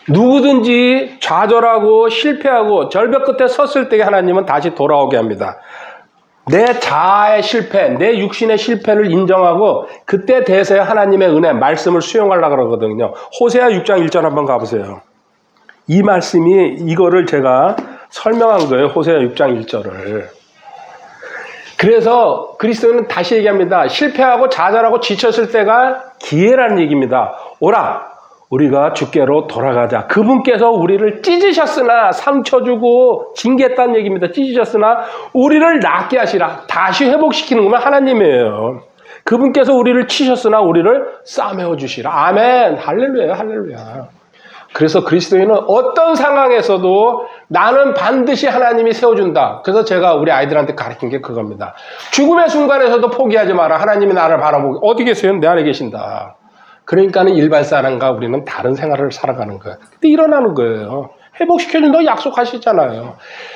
누구든지 좌절하고 실패하고 절벽 끝에 섰을 때에 하나님은 다시 돌아오게 합니다. 내 자아의 실패, 내 육신의 실패를 인정하고 그때 대해서의 하나님의 은혜, 말씀을 수용하려고 그러거든요. 호세아 6장 1절 한번 가보세요. 이 말씀이 이거를 제가 설명한 거예요. 호세아 6장 1절을. 그래서 그리스도는 다시 얘기합니다. 실패하고 좌절하고 지쳤을 때가 기회라는 얘기입니다. 오라, 우리가 주께로 돌아가자. 그분께서 우리를 찢으셨으나 상처 주고 징계했다는 얘기입니다. 찢으셨으나 우리를 낫게 하시라. 다시 회복시키는 것만 하나님이에요. 그분께서 우리를 치셨으나 우리를 싸매어 주시라. 아멘. 할렐루야, 할렐루야. 그래서 그리스도인은 어떤 상황에서도 나는 반드시 하나님이 세워준다. 그래서 제가 우리 아이들한테 가르친 게 그겁니다. 죽음의 순간에서도 포기하지 마라. 하나님이 나를 바라보고 어디 계세요? 내 안에 계신다. 그러니까는 일반 사람과 우리는 다른 생활을 살아가는 거예요. 근데 일어나는 거예요. 회복시켜준다고 약속하시잖아요.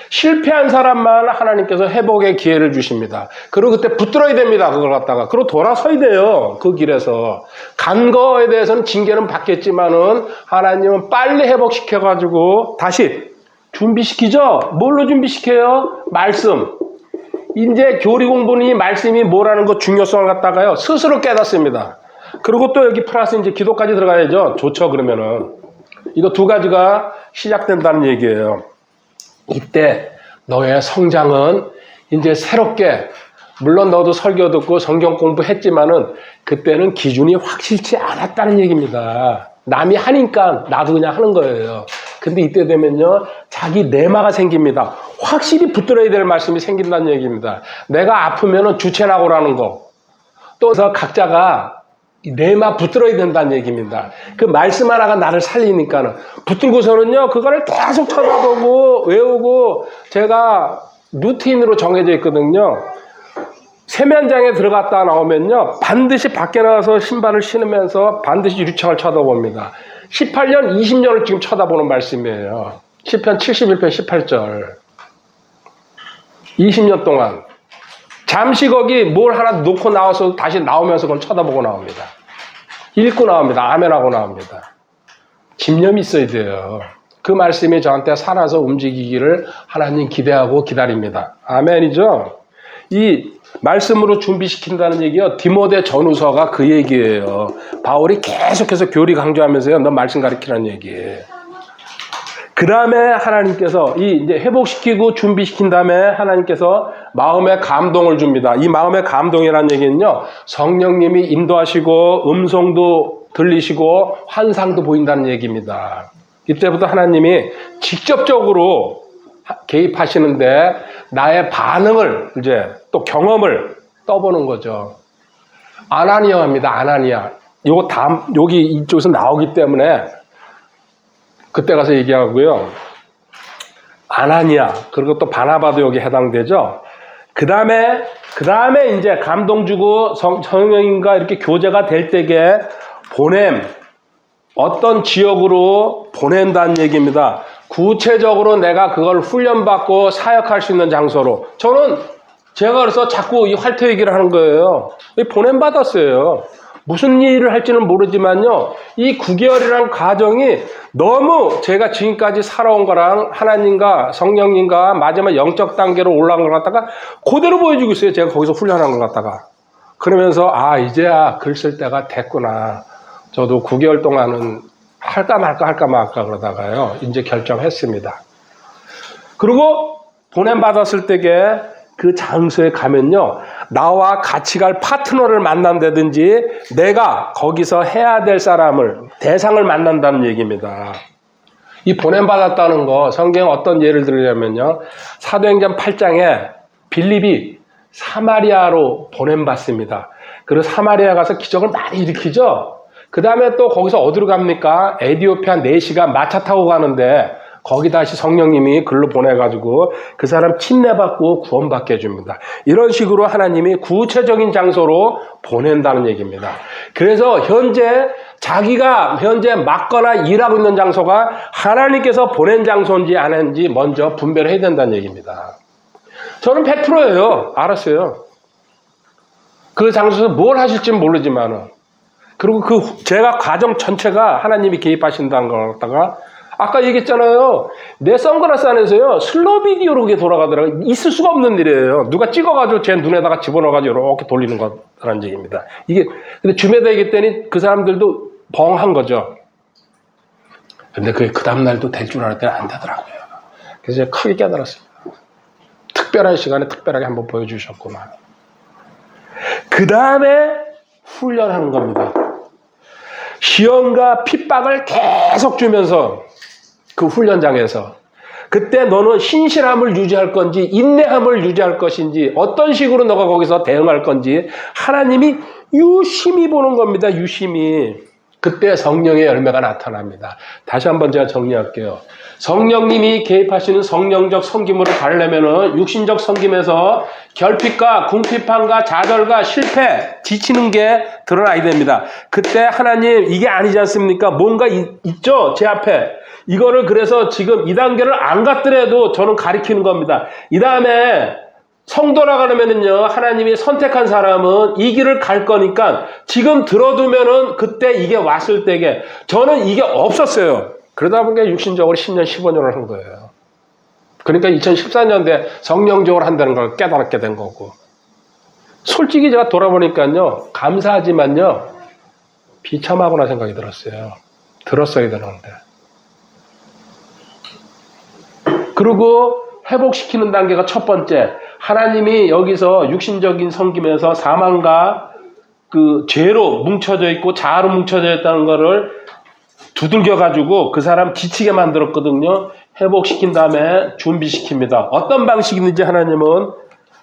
실패한 사람만 하나님께서 회복의 기회를 주십니다. 그리고 그때 붙들어야 됩니다. 그걸 갖다가. 그리고 돌아서야 돼요. 그 길에서. 간 거에 대해서는 징계는 받겠지만은 하나님은 빨리 회복시켜가지고 다시 준비시키죠? 뭘로 준비시켜요? 말씀. 이제 교리 공부는 이 말씀이 뭐라는 거 중요성을 갖다가요. 스스로 깨닫습니다. 그리고 또 여기 플러스 이제 기도까지 들어가야죠. 좋죠, 그러면은. 이거 두 가지가 시작된다는 얘기예요. 이때 너의 성장은 이제 새롭게, 물론 너도 설교 듣고 성경 공부했지만은 그때는 기준이 확실치 않았다는 얘기입니다. 남이 하니까 나도 그냥 하는 거예요. 근데 이때 되면요, 자기 내마가 생깁니다. 확실히 붙들어야 될 말씀이 생긴다는 얘기입니다. 내가 아프면은 주체나고라는 거. 또 각자가 내마 붙들어야 된다는 얘기입니다. 그 말씀 하나가 나를 살리니까는. 붙들고서는요, 그거를 계속 쳐다보고, 외우고, 제가 루틴으로 정해져 있거든요. 세면장에 들어갔다 나오면요, 반드시 밖에 나가서 신발을 신으면서 반드시 유리창을 쳐다봅니다. 18년, 20년을 지금 쳐다보는 말씀이에요. 시편 71편 18절. 20년 동안. 잠시 거기 뭘 하나 놓고 나와서 다시 나오면서 그걸 쳐다보고 나옵니다. 읽고 나옵니다. 아멘하고 나옵니다. 집념이 있어야 돼요. 그 말씀이 저한테 살아서 움직이기를 하나님 기대하고 기다립니다. 아멘이죠? 이 말씀으로 준비시킨다는 얘기요. 디모데 전후서가 그 얘기예요. 바울이 계속해서 교리 강조하면서요. 너 말씀 가르치라는 얘기예요. 그 다음에 하나님께서 이제 회복시키고 준비시킨 다음에 하나님께서 마음의 감동을 줍니다. 이 마음의 감동이라는 얘기는요, 성령님이 인도하시고 음성도 들리시고 환상도 보인다는 얘기입니다. 이때부터 하나님이 직접적으로 개입하시는데 나의 반응을 이제 또 경험을 떠보는 거죠. 아나니아입니다. 아나니아. 요거 여기 이쪽에서 나오기 때문에 그때 가서 얘기하고요. 아나니아, 그리고 또 바나바도 여기 해당되죠. 그 다음에 이제 감동 주고 성령님과 이렇게 교제가 될 때에 어떤 지역으로 보낸다는 얘기입니다. 구체적으로 내가 그걸 훈련받고 사역할 수 있는 장소로. 제가 그래서 자꾸 이 활터 얘기를 하는 거예요. 보냄받았어요. 무슨 일을 할지는 모르지만요. 이 9개월이라는 과정이 너무 제가 지금까지 살아온 거랑 하나님과 성령님과 마지막 영적 단계로 올라간 걸 갖다가 그대로 보여주고 있어요. 제가 거기서 훈련한 걸 갖다가. 그러면서 이제야 글 쓸 때가 됐구나. 저도 9개월 동안은 할까 말까 그러다가요. 이제 결정했습니다. 그리고 보냄받았을 때에 그 장소에 가면요. 나와 같이 갈 파트너를 만난다든지 내가 거기서 해야 될 대상을 만난다는 얘기입니다. 이 보냄받았다는 거 성경에 어떤 예를 들냐면요. 사도행전 8장에 빌립이 사마리아로 보냄받습니다. 그리고 사마리아 가서 기적을 많이 일으키죠. 그 다음에 또 거기서 어디로 갑니까? 에티오피아 4시간 마차 타고 가는데 거기 다시 성령님이 글로 보내가지고 그 사람 침례받고 구원받게 해줍니다. 이런 식으로 하나님이 구체적인 장소로 보낸다는 얘기입니다. 그래서 자기가 현재 맡거나 일하고 있는 장소가 하나님께서 보낸 장소인지 아닌지 먼저 분별을 해야 된다는 얘기입니다. 저는 100%예요. 알았어요. 그 장소에서 뭘 하실지는 모르지만은. 그리고 제가 과정 전체가 하나님이 개입하신다는 걸 갖다가 아까 얘기했잖아요. 내 선글라스 안에서요. 슬로우 비디오로 돌아가더라고요. 있을 수가 없는 일이에요. 누가 찍어가지고 제 눈에다가 집어넣어가지고 이렇게 돌리는 거라는 얘기입니다. 근데 주매대기 때니 그 사람들도 벙한 거죠. 근데 그게 그 다음날도 될 줄 알았더니 안 되더라고요. 그래서 제가 크게 깨달았습니다. 특별한 시간에 특별하게 한번 보여주셨구나. 그 다음에 훈련하는 겁니다. 시험과 핍박을 계속 주면서 그 훈련장에서 그때 너는 신실함을 유지할 건지 인내함을 유지할 것인지 어떤 식으로 너가 거기서 대응할 건지 하나님이 유심히 보는 겁니다. 유심히. 그때 성령의 열매가 나타납니다. 다시 한번 제가 정리할게요. 성령님이 개입하시는 성령적 섬김으로 가려면은 육신적 섬김에서 결핍과 궁핍함과 좌절과 실패, 지치는 게 드러나야 됩니다. 그때 하나님 이게 아니지 않습니까? 뭔가 있죠? 제 앞에. 이거를 그래서 지금 이 단계를 안 갔더라도 저는 가리키는 겁니다. 이 다음에 성도라 그러면은요, 하나님이 선택한 사람은 이 길을 갈 거니까 지금 들어두면은 그때 이게 왔을 때게 저는 이게 없었어요. 그러다 보니까 육신적으로 10년, 15년을 한 거예요. 그러니까 2014년도에 성령적으로 한다는 걸 깨달게 된 거고. 솔직히 제가 돌아보니까요, 감사하지만요, 비참하구나 생각이 들었어요. 들었어야 되는데. 그리고 회복시키는 단계가 첫 번째. 하나님이 여기서 육신적인 섬김에서 사망과 그 죄로 뭉쳐져 있고 자아로 뭉쳐져 있다는 거를 두들겨가지고 그 사람 지치게 만들었거든요. 회복시킨 다음에 준비시킵니다. 어떤 방식이든지 하나님은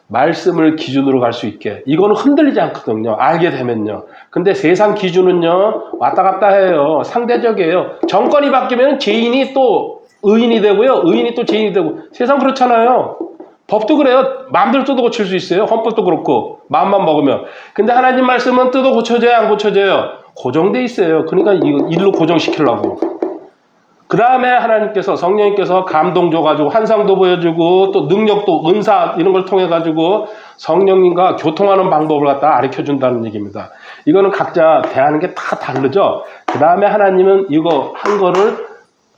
말씀을 기준으로 갈 수 있게. 이거는 흔들리지 않거든요. 알게 되면요. 근데 세상 기준은요. 왔다 갔다 해요. 상대적이에요. 정권이 바뀌면 죄인이 또 의인이 되고요. 의인이 또 죄인이 되고. 세상 그렇잖아요. 법도 그래요. 마음대로 뜯어 고칠 수 있어요. 헌법도 그렇고. 마음만 먹으면. 근데 하나님 말씀은 뜯어 고쳐져요? 안 고쳐져요? 고정돼 있어요. 그러니까 일로 고정시키려고. 그 다음에 하나님께서 성령님께서 감동 줘가지고 환상도 보여주고 또 능력도 은사 이런 걸 통해 가지고 성령님과 교통하는 방법을 갖다 가르쳐 준다는 얘기입니다. 이거는 각자 대하는 게 다 다르죠. 그 다음에 하나님은 이거 한 거를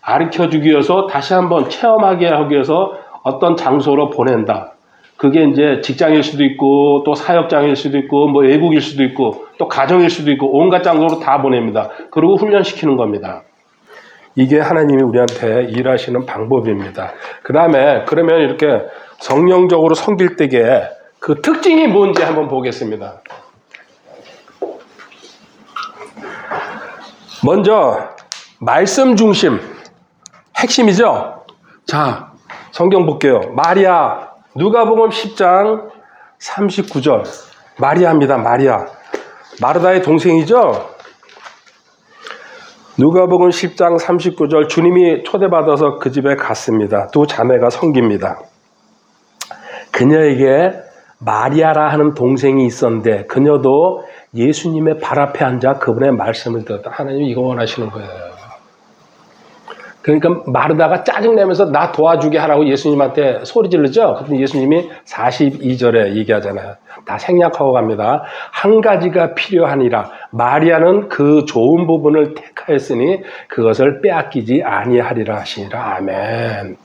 가르쳐 주기 위해서 다시 한번 체험하게 하기 위해서 어떤 장소로 보낸다. 그게 이제 직장일 수도 있고 또 사역장일 수도 있고 뭐 외국일 수도 있고 또 가정일 수도 있고 온갖 장소로 다 보냅니다. 그리고 훈련시키는 겁니다. 이게 하나님이 우리한테 일하시는 방법입니다. 그 다음에 그러면 이렇게 성령적으로 섬길 때에 그 특징이 뭔지 한번 보겠습니다. 먼저 말씀 중심 핵심이죠. 자, 성경 볼게요. 마리아 누가복음 10장 39절 마리아입니다. 마리아 마르다의 동생이죠. 누가복음 10장 39절 주님이 초대받아서 그 집에 갔습니다. 두 자매가 섬깁니다. 그녀에게 마리아라 하는 동생이 있었는데 그녀도 예수님의 발 앞에 앉아 그분의 말씀을 들었다. 하나님 이거 원하시는 거예요. 그러니까 마르다가 짜증내면서 나 도와주게 하라고 예수님한테 소리 지르죠. 그런데 예수님이 42절에 얘기하잖아요. 다 생략하고 갑니다. 한 가지가 필요하니라. 마리아는 그 좋은 부분을 택하였으니 그것을 빼앗기지 아니하리라 하시니라. 아멘.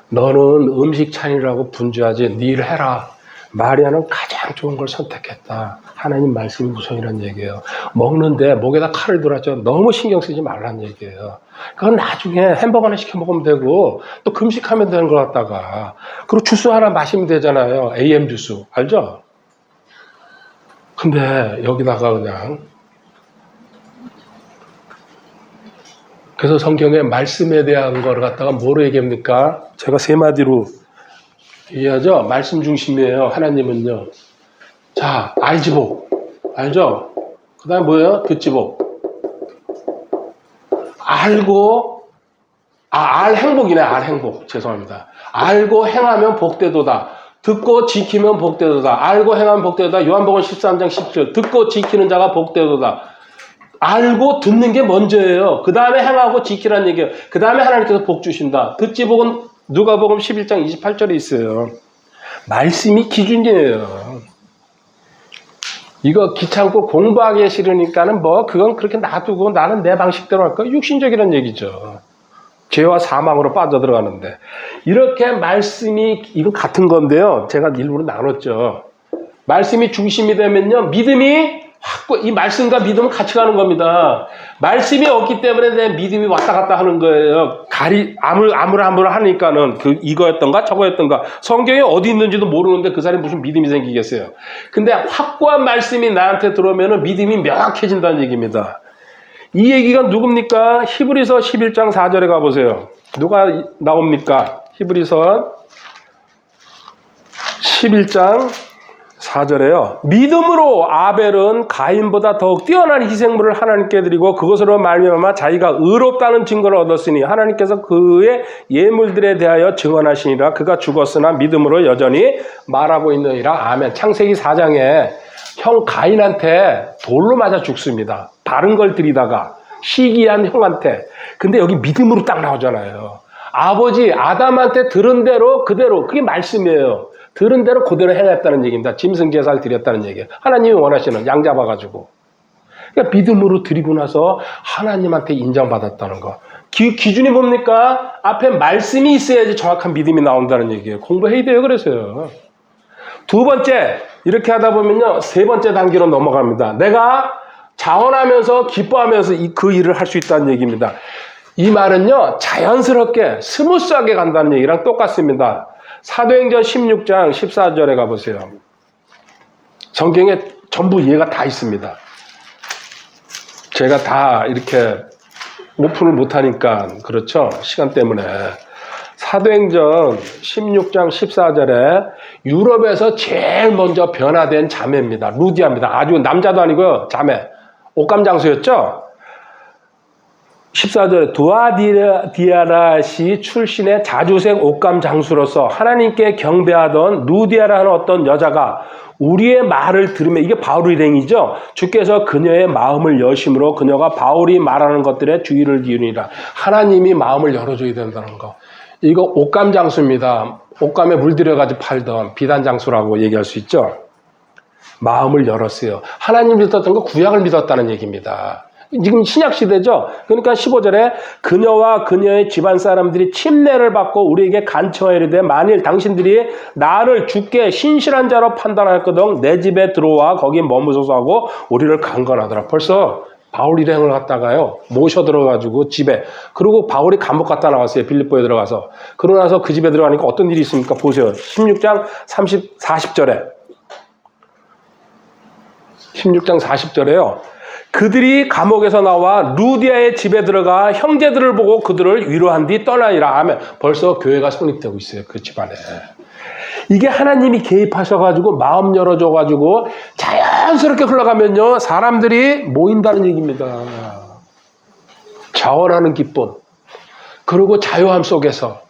너는 음식 차리라고 분주하지 네 일 해라. 마리아는 가장 좋은 걸 선택했다. 하나님 말씀이 우선이라는 얘기예요. 먹는데 목에다 칼을 들었죠. 너무 신경 쓰지 말라는 얘기예요. 그건 나중에 햄버거 하나 시켜 먹으면 되고 또 금식하면 되는 거 같다가 그리고 주스 하나 마시면 되잖아요. AM 주스 알죠? 근데 여기다가 그냥 그래서 성경에 말씀에 대한 걸 갖다가 뭐로 얘기합니까? 제가 세 마디로 이해하죠? 말씀 중심이에요. 하나님은요. 자, 알지복. 알죠? 그 다음에 뭐예요? 듣지복. 알고, 알 행복이네, 알 행복. 죄송합니다. 알고 행하면 복되도다. 듣고 지키면 복되도다. 알고 행하면 복되도다. 요한복음 13장 10절. 듣고 지키는 자가 복되도다. 알고 듣는 게 먼저예요. 그 다음에 행하고 지키라는 얘기예요. 그 다음에 하나님께서 복 주신다. 듣지복은 누가복음 11장 28절에 있어요. 말씀이 기준이에요. 이거 귀찮고 공부하기 싫으니까는 그건 그렇게 놔두고 나는 내 방식대로 할 거야. 육신적이라는 얘기죠. 죄와 사망으로 빠져들어가는데. 이렇게 말씀이, 이건 같은 건데요. 제가 일부러 나눴죠. 말씀이 중심이 되면요. 믿음이 이 말씀과 믿음은 같이 가는 겁니다. 말씀이 없기 때문에 내 믿음이 왔다 갔다 하는 거예요. 아무라 하니까는 이거였던가 저거였던가 성경에 어디 있는지도 모르는데 그 사람이 무슨 믿음이 생기겠어요. 근데 확고한 말씀이 나한테 들어오면 믿음이 명확해진다는 얘기입니다. 이 얘기가 누굽니까? 히브리서 11장 4절에 가보세요. 누가 나옵니까? 히브리서 11장 4절에요. 믿음으로 아벨은 가인보다 더욱 뛰어난 희생물을 하나님께 드리고 그것으로 말미암아 자기가 의롭다는 증거를 얻었으니 하나님께서 그의 예물들에 대하여 증언하시니라. 그가 죽었으나 믿음으로 여전히 말하고 있느니라. 아멘. 창세기 4장에 형 가인한테 돌로 맞아 죽습니다. 다른 걸 드리다가 시기한 형한테. 근데 여기 믿음으로 딱 나오잖아요. 아버지 아담한테 들은 대로 그대로 그게 말씀이에요. 들은 대로 그대로 행했다는 얘기입니다. 짐승 제사를 드렸다는 얘기예요. 하나님이 원하시는 양 잡아가지고. 그러니까 믿음으로 드리고 나서 하나님한테 인정받았다는 거. 기준이 뭡니까? 앞에 말씀이 있어야지 정확한 믿음이 나온다는 얘기예요. 공부해야 돼요. 그래서요. 두 번째, 이렇게 하다 보면요. 세 번째 단계로 넘어갑니다. 내가 자원하면서 기뻐하면서 그 일을 할 수 있다는 얘기입니다. 이 말은요. 자연스럽게 스무스하게 간다는 얘기랑 똑같습니다. 사도행전 16장 14절에 가보세요. 성경에 전부 이해가 다 있습니다. 제가 다 이렇게 오픈을 못하니까 그렇죠. 시간 때문에. 사도행전 16장 14절에 유럽에서 제일 먼저 변화된 자매입니다. 루디아입니다. 아주 남자도 아니고요. 자매. 옷감장수였죠. 14절에 두아디아라시 출신의 자주색 옷감 장수로서 하나님께 경배하던 루디아라는 어떤 여자가 우리의 말을 들으며 이게 바울 일행이죠. 주께서 그녀의 마음을 여심으로 그녀가 바울이 말하는 것들에 주의를 기울이니라. 하나님이 마음을 열어줘야 된다는 거. 이거 옷감 장수입니다. 옷감에 물들여가지고 팔던 비단 장수라고 얘기할 수 있죠. 마음을 열었어요. 하나님 믿었던 거 구약을 믿었다는 얘기입니다. 지금 신약시대죠. 그러니까 15절에 그녀와 그녀의 집안 사람들이 침례를 받고 우리에게 간청하여 이르되 만일 당신들이 나를 주께 신실한 자로 판단하였거든 내 집에 들어와 거기 머무소서 하고 우리를 강건하더라. 벌써 바울 일행을 갖다가요 모셔 들어가지고 집에. 그리고 바울이 감옥 갔다 나왔어요. 빌립보에 들어가서. 그러고 나서 그 집에 들어가니까 어떤 일이 있습니까? 보세요. 16장 40절에 16장 40절에요. 그들이 감옥에서 나와 루디아의 집에 들어가 형제들을 보고 그들을 위로한 뒤 떠나니라. 하면 벌써 교회가 성립되고 있어요. 그 집안에. 이게 하나님이 개입하셔가지고 마음 열어줘가지고 자연스럽게 흘러가면요. 사람들이 모인다는 얘기입니다. 자원하는 기쁨, 그리고 자유함 속에서,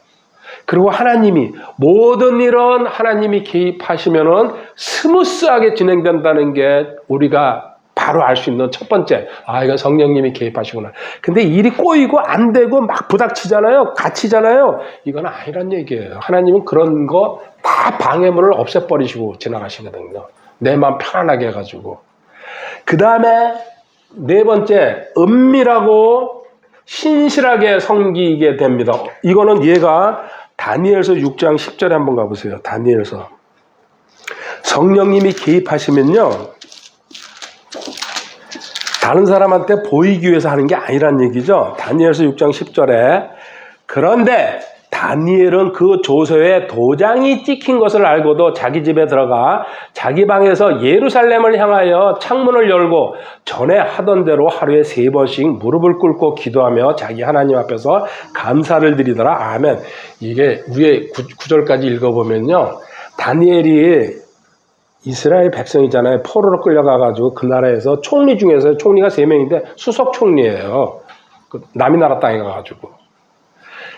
그리고 하나님이 모든 일은 하나님이 개입하시면은 스무스하게 진행된다는 게 우리가 바로 알 수 있는 첫 번째. 아, 이건 성령님이 개입하시구나. 근데 일이 꼬이고 안 되고 막 부닥치잖아요. 갇히잖아요. 이건 아니란 얘기예요. 하나님은 그런 거 다 방해물을 없애버리시고 지나가시거든요. 내 마음 편안하게 해가지고. 그 다음에 네 번째, 은밀하고 신실하게 섬기게 됩니다. 이거는 얘가 다니엘서 6장 10절에 한번 가보세요. 다니엘서. 성령님이 개입하시면요, 다른 사람한테 보이기 위해서 하는 게 아니란 얘기죠. 다니엘서 6장 10절에 그런데 다니엘은 그 조서에 도장이 찍힌 것을 알고도 자기 집에 들어가 자기 방에서 예루살렘을 향하여 창문을 열고 전에 하던 대로 하루에 3번씩 무릎을 꿇고 기도하며 자기 하나님 앞에서 감사를 드리더라. 아멘. 이게 위에 9절까지 읽어보면요, 다니엘이 이스라엘 백성이잖아요. 포로로 끌려가가지고 그 나라에서 총리 중에서 총리가 3명인데 수석 총리예요. 남이 나라 땅에 가가지고.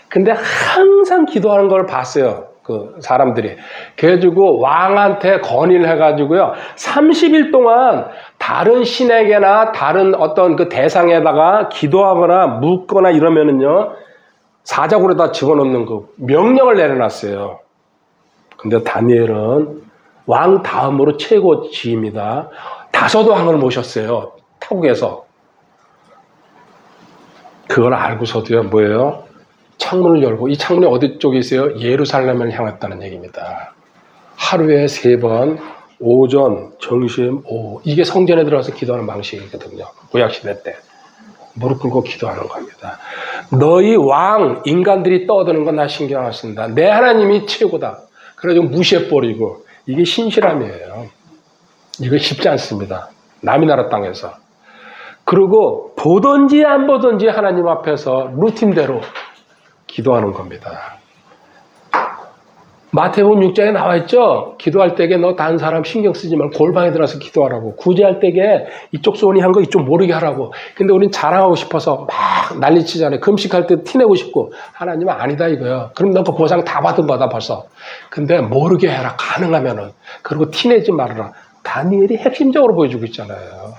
근데 항상 기도하는 걸 봤어요. 그 사람들이. 그래가지고 왕한테 건의를 해가지고요, 30일 동안 다른 신에게나 다른 어떤 그 대상에다가 기도하거나 묻거나 이러면은요, 사자굴에다 집어넣는 그 명령을 내려놨어요. 근데 다니엘은 왕 다음으로 최고 지위입니다. 5 왕을 모셨어요. 타국에서. 그걸 알고서도요, 뭐예요? 창문을 열고, 이 창문이 어디 쪽에 있어요? 예루살렘을 향했다는 얘기입니다. 하루에 3번, 오전, 점심, 오후. 이게 성전에 들어가서 기도하는 방식이거든요. 구약시대 때. 무릎 꿇고 기도하는 겁니다. 너희 왕, 인간들이 떠드는 건 나 신경 안 쓴다. 내 하나님이 최고다. 그래가지고 무시해버리고. 이게 신실함이에요. 이거 쉽지 않습니다. 남이 나라 땅에서. 그리고 보든지 안 보든지 하나님 앞에서 루틴대로 기도하는 겁니다. 마태복음 6장에 나와 있죠? 기도할 때에 너 다른 사람 신경 쓰지 말고 골방에 들어가서 기도하라고. 구제할 때에 이쪽 소원이 한 거 이쪽 모르게 하라고. 근데 우린 자랑하고 싶어서 막 난리치잖아요. 금식할 때 티내고 싶고. 하나님은 아니다 이거예요. 그럼 너 그 보상 다 받은 거다 벌써. 근데 모르게 해라, 가능하면은. 그리고 티내지 말아라. 다니엘이 핵심적으로 보여주고 있잖아요.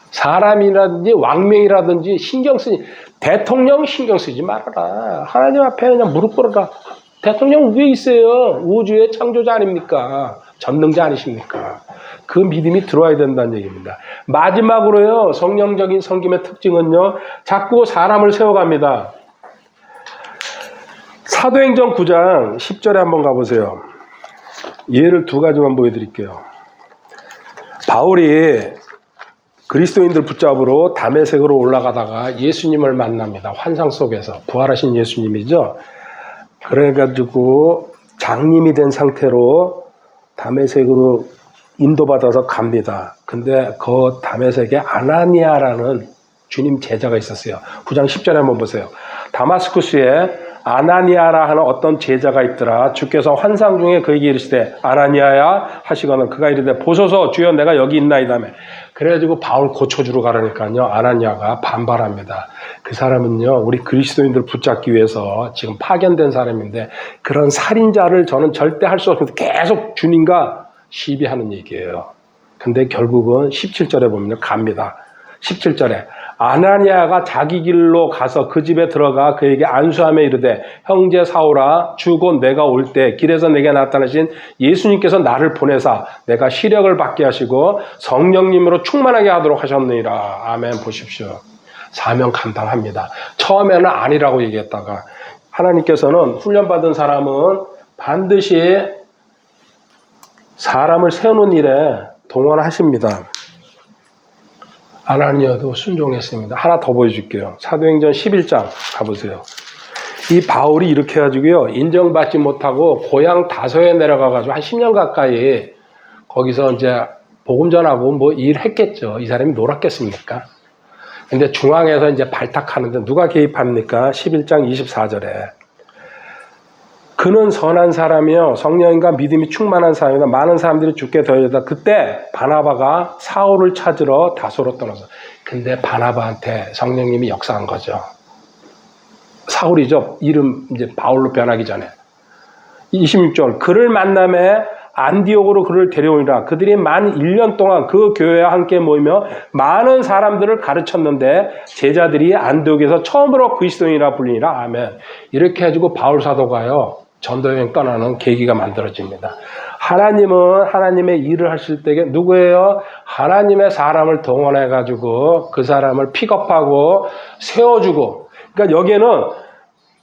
사람이라든지 왕명이라든지 신경 쓰지, 대통령 신경 쓰지 말아라. 하나님 앞에 그냥 무릎 꿇어라. 대통령 위에 있어요. 우주의 창조자 아닙니까? 전능자 아니십니까? 그 믿음이 들어와야 된다는 얘기입니다. 마지막으로요, 성령적인 섬김의 특징은요, 자꾸 사람을 세워갑니다. 사도행전 9장 10절에 한번 가보세요. 예를 2가지만 보여드릴게요. 바울이 그리스도인들 붙잡으러 다메섹으로 올라가다가 예수님을 만납니다. 환상 속에서. 부활하신 예수님이죠. 그래가지고 장님이 된 상태로 다메섹으로 인도받아서 갑니다. 근데 그 다메섹에 아나니아라는 주님 제자가 있었어요. 9장 10절에 한번 보세요. 다마스쿠스에 아나니아라 하는 어떤 제자가 있더라. 주께서 환상 중에 그에게 이르시되 아나니아야 하시거늘 그가 이르되 보소서 주여 내가 여기 있나이다며. 그래가지고 바울 고쳐주러 가라니까요, 아나니아가 반발합니다. 그 사람은요, 우리 그리스도인들 붙잡기 위해서 지금 파견된 사람인데 그런 살인자를 저는 절대 할 수 없는데 계속 주님과 시비하는 얘기예요. 근데 결국은 17절에 보면 갑니다. 17절에 아나니아가 자기 길로 가서 그 집에 들어가 그에게 안수하며 이르되 형제 사울아, 주 곧 내가 올 때 길에서 내게 나타나신 예수님께서 나를 보내사 내가 시력을 받게 하시고 성령님으로 충만하게 하도록 하셨느니라. 아멘. 보십시오. 사명 감당합니다. 처음에는 아니라고 얘기했다가 하나님께서는 훈련받은 사람은 반드시 사람을 세우는 일에 동원하십니다. 아나니아도 순종했습니다. 하나 더 보여줄게요. 사도행전 11장 가보세요. 이 바울이 이렇게 해가지고요, 인정받지 못하고 고향 다소에 내려가가지고 한 10년 가까이 거기서 이제 복음 전하고 뭐 일했겠죠. 이 사람이 놀았겠습니까? 근데 중앙에서 이제 발탁하는데 누가 개입합니까? 11장 24절에. 그는 선한 사람이요 성령과 믿음이 충만한 사람이다. 많은 사람들이 죽게 되었다. 그때 바나바가 사울을 찾으러 다소로 떠나서. 근데 바나바한테 성령님이 역사한 거죠. 사울이죠. 이름 이제 바울로 변하기 전에. 26절 그를 만남에 안디옥으로 그를 데려오니라. 그들이 만 1년 동안 그 교회와 함께 모이며 많은 사람들을 가르쳤는데 제자들이 안디옥에서 처음으로 그리스도인이라 불리니라. 아멘. 이렇게 해가지고 바울 사도가요. 전도여행 떠나는 계기가 만들어집니다. 하나님은 하나님의 일을 하실 때 누구예요? 하나님의 사람을 동원해가지고 그 사람을 픽업하고 세워주고. 그러니까 여기에는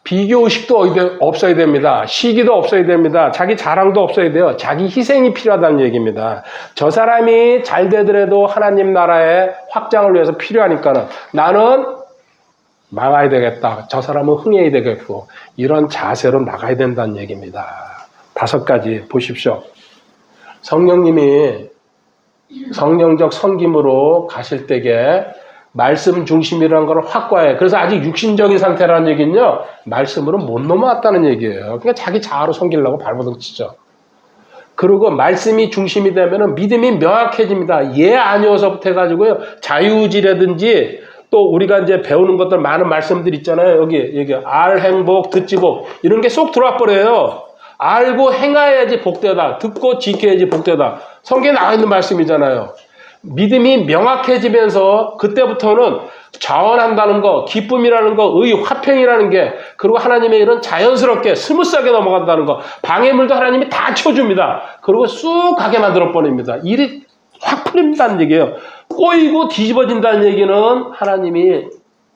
비교의식도 없어야 됩니다. 시기도 없어야 됩니다. 자기 자랑도 없어야 돼요. 자기 희생이 필요하다는 얘기입니다. 저 사람이 잘 되더라도 하나님 나라의 확장을 위해서 필요하니까는 나는 망해야 되겠다. 저 사람은 흥해야 되겠고 이런 자세로 나가야 된다는 얘기입니다. 5가지 보십시오. 성령님이 성령적 섬김으로 가실 때에 말씀 중심이라는 걸 확고해. 그래서 아직 육신적인 상태라는 얘기는요. 말씀으로 못 넘어왔다는 얘기예요. 그러니까 자기 자아로 섬기려고 발버둥 치죠. 그리고 말씀이 중심이 되면 믿음이 명확해집니다. 예 아니어서부터 해가지고요. 자유의지라든지 또 우리가 이제 배우는 것들 많은 말씀들 있잖아요. 여기 알 행복 듣지 복 이런 게 쏙 들어와 버려요. 알고 행하여야지 복되다. 듣고 지켜야지 복되다. 성경에 나와 있는 말씀이잖아요. 믿음이 명확해지면서 그때부터는 자원한다는 거, 기쁨이라는 거, 의, 화평이라는 게 그리고 하나님의 일은 자연스럽게 스무스하게 넘어간다는 거, 방해물도 하나님이 다 쳐줍니다. 그리고 쑥 가게 만들어 버립니다. 일이 확 풀린다는 얘기예요. 꼬이고 뒤집어진다는 얘기는 하나님이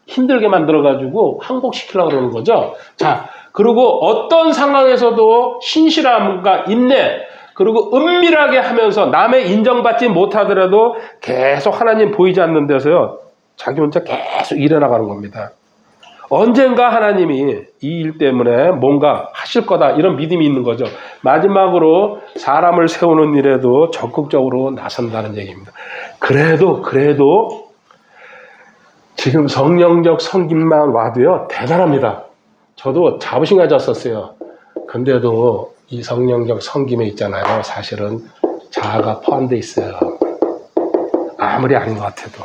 힘들게 만들어가지고 항복시키려고 그러는 거죠. 자, 그리고 어떤 상황에서도 신실함과 인내, 그리고 은밀하게 하면서 남의 인정받지 못하더라도 계속 하나님 보이지 않는 데서요. 자기 혼자 계속 일어나가는 겁니다. 언젠가 하나님이 이 일 때문에 뭔가 하실 거다 이런 믿음이 있는 거죠. 마지막으로 사람을 세우는 일에도 적극적으로 나선다는 얘기입니다. 그래도 지금 성령적 섬김만 와도요. 대단합니다. 저도 자부심 가졌었어요. 근데도 이 성령적 섬김에 있잖아요. 사실은 자아가 포함되어 있어요. 아무리 아닌 것 같아도.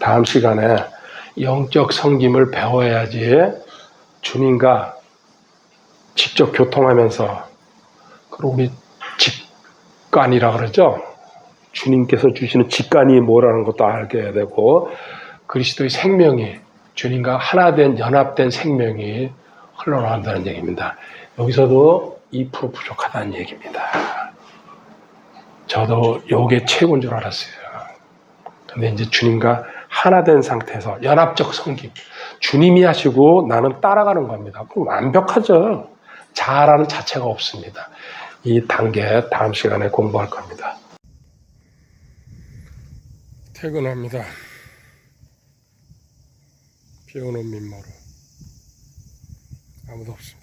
다음 시간에 영적 섬김을 배워야지 주님과 직접 교통하면서 그리고 우리 직관이라 그러죠. 주님께서 주시는 직관이 뭐라는 것도 알게 되고 그리스도의 생명이 주님과 하나된 연합된 생명이 흘러나온다는 얘기입니다. 여기서도 2% 부족하다는 얘기입니다. 저도 요게 최고인 줄 알았어요. 근데 이제 주님과 하나 된 상태에서 연합적 섬김. 주님이 하시고 나는 따라가는 겁니다. 그럼 완벽하죠. 자아라는 자체가 없습니다. 이 단계 다음 시간에 공부할 겁니다. 퇴근합니다. 비 오는 민머루. 아무도 없습니다.